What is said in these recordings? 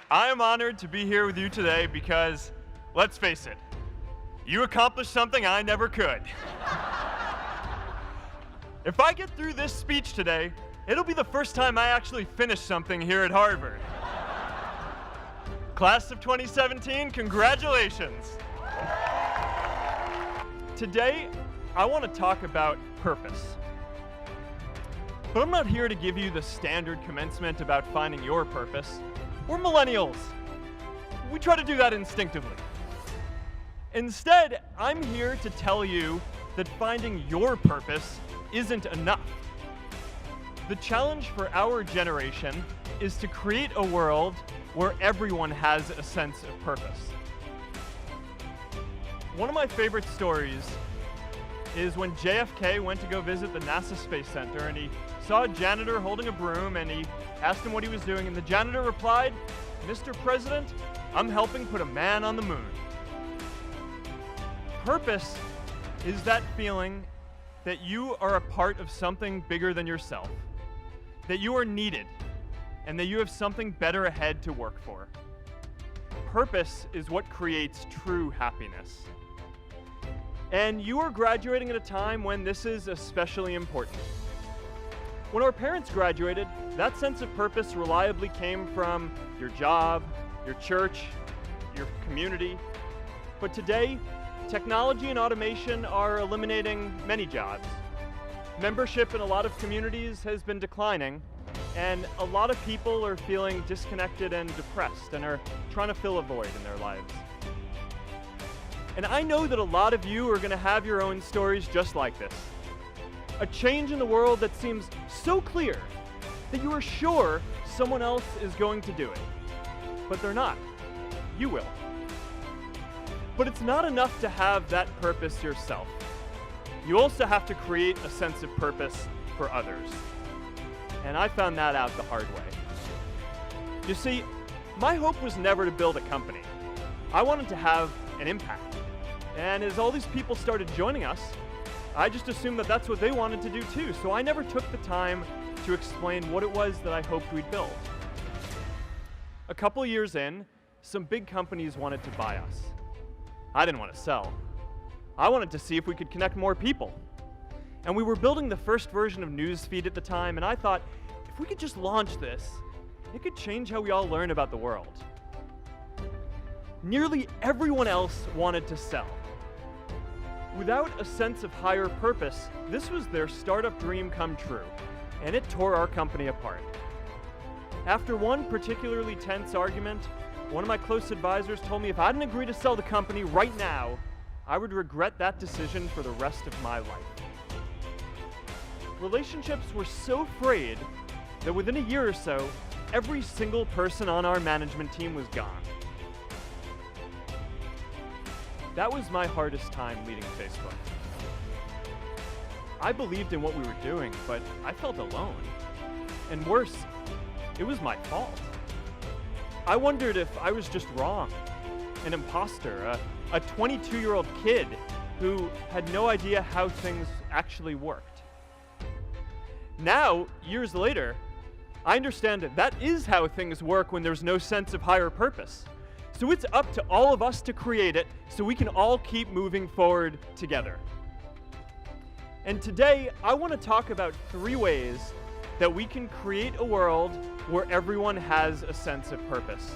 I am honored to be here with you today because, let's face it, you accomplished something I never could. If I get through this speech today, it'll be the first time I actually finish something here at Harvard. Class of 2017, congratulations. Today, I want to talk about purpose. But I'm not here to give you the standard commencement about finding your purpose. We're millennials. We try to do that instinctively. Instead, I'm here to tell you that finding your purpose isn't enough. The challenge for our generation is to create a world where everyone has a sense of purpose. One of my favorite stories is when JFK went to go visit the NASA Space Center and he saw a janitor holding a broom and he asked him what he was doing, and the janitor replied, "Mr. President, I'm helping put a man on the moon." Purpose is that feeling that you are a part of something bigger than yourself, that you are needed, and that you have something better ahead to work for. Purpose is what creates true happiness. And you are graduating at a time when this is especially important. When our parents graduated, that sense of purpose reliably came from your job, your church, your community. But today, technology and automation are eliminating many jobs. Membership in a lot of communities has been declining, and a lot of people are feeling disconnected and depressed and are trying to fill a void in their lives. And I know that a lot of you are going to have your own stories just like this. A change in the world that seems so clear that you are sure someone else is going to do it. But they're not. You will. But it's not enough to have that purpose yourself. You also have to create a sense of purpose for others. And I found that out the hard way. You see, my hope was never to build a company. I wanted to have an impact. And as all these people started joining us, I just assumed that that's what they wanted to do too, so I never took the time to explain what it was that I hoped we'd build. A couple years in, some big companies wanted to buy us. I didn't want to sell. I wanted to see if we could connect more people. And we were building the first version of Newsfeed at the time, and I thought, if we could just launch this, it could change how we all learn about the world. Nearly everyone else wanted to sell. Without a sense of higher purpose, this was their startup dream come true, and it tore our company apart. After one particularly tense argument, one of my close advisors told me if I didn't agree to sell the company right now, I would regret that decision for the rest of my life. Relationships were so frayed that within a year or so, every single person on our management team was gone. That was my hardest time leading Facebook. I believed in what we were doing, but I felt alone. And worse, it was my fault. I wondered if I was just wrong, an imposter, a 22-year-old kid who had no idea how things actually worked. Now, years later, I understand that is how things work when there's no sense of higher purpose. So it's up to all of us to create it so we can all keep moving forward together. And today, I want to talk about 3 ways that we can create a world where everyone has a sense of purpose.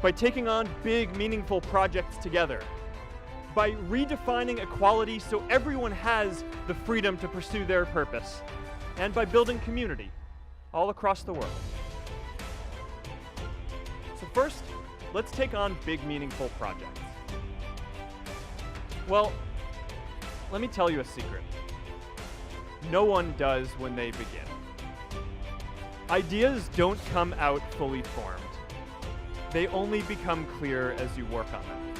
By taking on big, meaningful projects together. By redefining equality so everyone has the freedom to pursue their purpose. And by building community all across the world. So first, let's take on big, meaningful projects. Well, let me tell you a secret. No one does when they begin. Ideas don't come out fully formed. They only become clear as you work on them.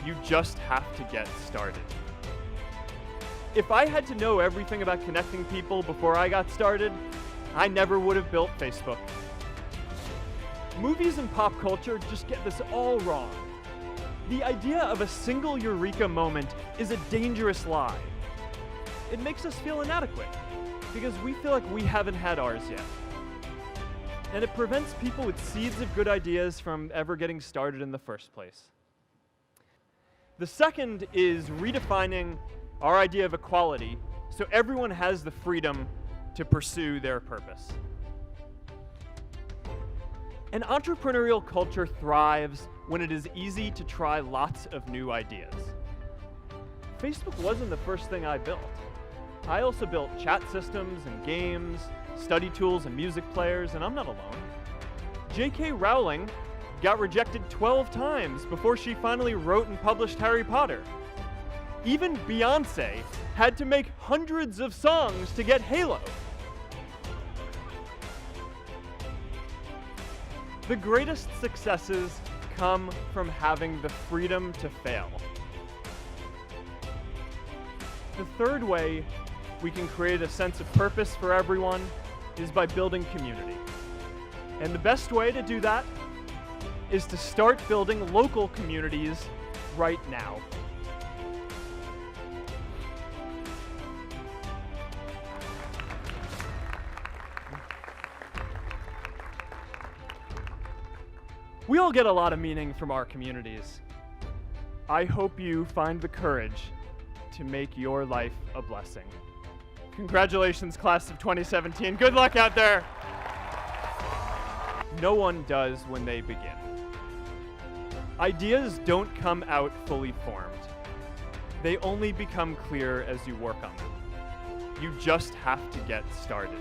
You just have to get started. If I had to know everything about connecting people before I got started, I never would have built Facebook. Movies and pop culture just get this all wrong. The idea of a single eureka moment is a dangerous lie. It makes us feel inadequate because we feel like we haven't had ours yet. And it prevents people with seeds of good ideas from ever getting started in the first place. The second is redefining our idea of equality so everyone has the freedom to pursue their purpose. An entrepreneurial culture thrives when it is easy to try lots of new ideas. Facebook wasn't the first thing I built. I also built chat systems and games, study tools and music players, and I'm not alone. J.K. Rowling got rejected 12 times before she finally wrote and published Harry Potter. Even Beyoncé had to make hundreds of songs to get Halo. The greatest successes come from having the freedom to fail. The third way we can create a sense of purpose for everyone is by building community. And the best way to do that is to start building local communities right now. We all get a lot of meaning from our communities. I hope you find the courage to make your life a blessing. Congratulations, class of 2017. Good luck out there. No one does when they begin. Ideas don't come out fully formed. They only become clear as you work on them. You just have to get started.